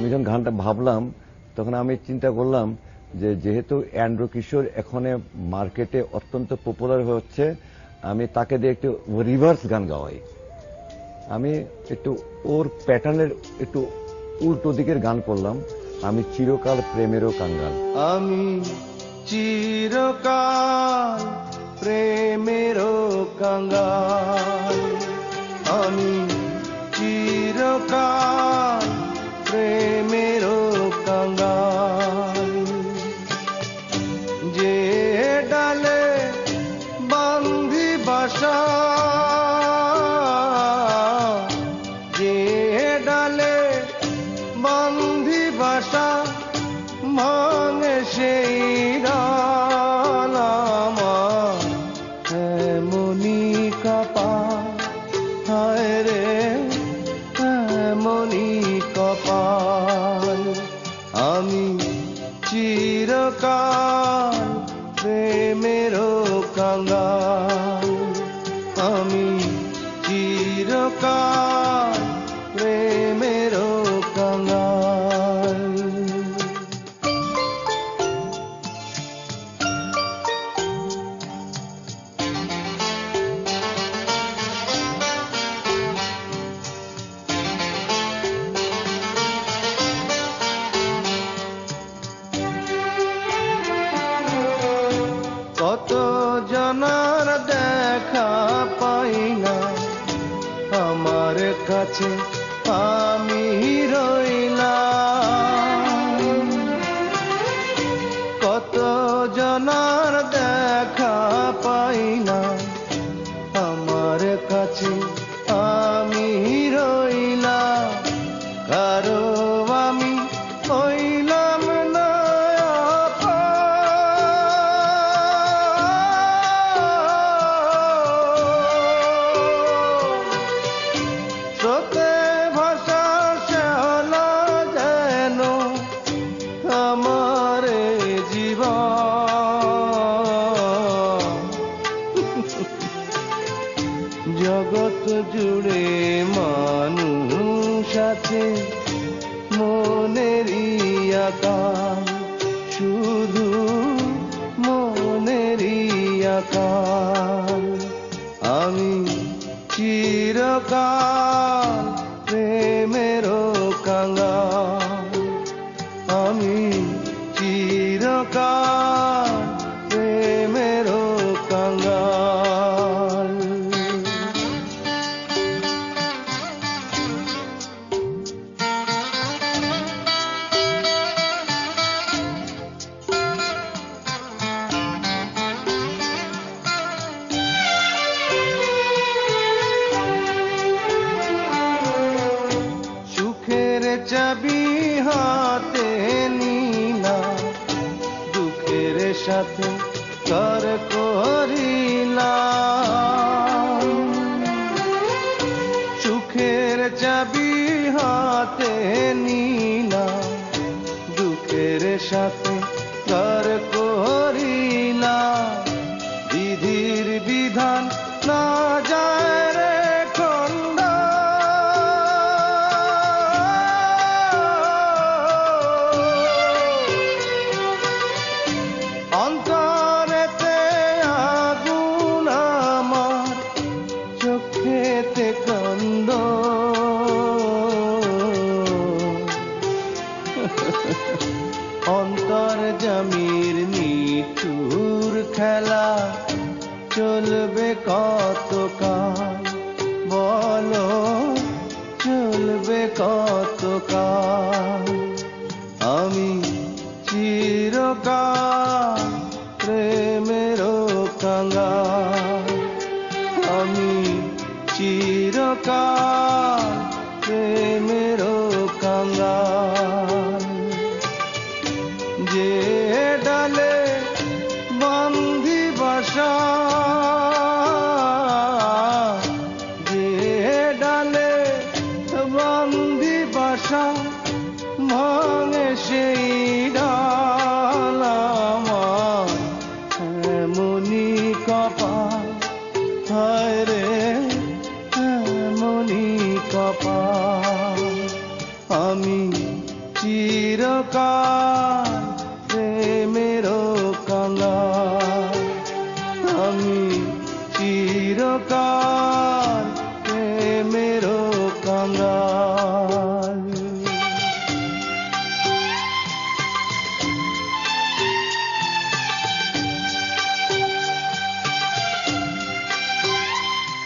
আমি যখন গানটা ভাবলাম তখন আমি চিন্তা করলাম যে যেহেতু অ্যান্ড্রু কিশোর এখন মার্কেটে অত্যন্ত পপুলার হচ্ছে, আমি তাকে দিয়ে একটু রিভার্স গান গাওয়াই। আমি একটু ওর প্যাটার্নের একটু উল্টো দিকের গান করলাম, আমি চিরকাল প্রেমেরও কাঙ্গাল। আমি চিরকাল প্রেমেরও কাঙ্গাল, আমি চিরকাল প্রেমেরও কাঙ্গাল। যে ডালে বান্ধি বাসা, যে ডালে বান্ধি বাসা, ভাঙে সেই ডাল আমার এমনি কপাল, হায় রে এমনি কপাল। আমি চিরকাল প্রেমেরও কাঙ্গাল, আমি চিরকাল প্রেমেরও কাঙ্গাল। কত জনার দেখা পাই না, আমার কাছে আমি রইলাম। কত জনার দেখা পাই না, আমার কাছে আমি রইলাম। কারো আমি হইলাম না স্রোতে ভাষা শ্যাওলা যেন আমার জীবন। জগৎ জুড়ে মানুষ আছে মনেরই আকাল, শুধু মনেরই আকাল। আমি চিরকাল প্রেমেরও কাঙ্গাল, আমি চিরকাল প্রেমেরও কাঙ্গাল। সুখের চাবি হাতে নিলাম, দুঃখের সাথে কর করিলাম। সুখের চাবি হাতে নিলাম, দুঃখের সাথে কর করিলাম। বিধির বিধান না যায় রে খন্ডা, অন্তরেতে আগুন আমার, চোখেতে কান্দ। অন্তর্যামীর নিঠুর খেলা চলবে কতকাল, বলো চলবে কতকাল। আমি চিরকাল প্রেমেরও কাঙ্গাল, আমি চিরকাল প্রেমেরও কাঙ্গাল। যে ডালে বান্ধি বাসা, যে ডালে বান্ধি বাসা, ভাঙে সেই ডাল আমার এমনি কপাল, হায় রে এমনি কপাল। আমি চিরকাল প্রেমেরও কাঙ্গা, আমি চিরকাল প্রেমেরও কাঙ্গা।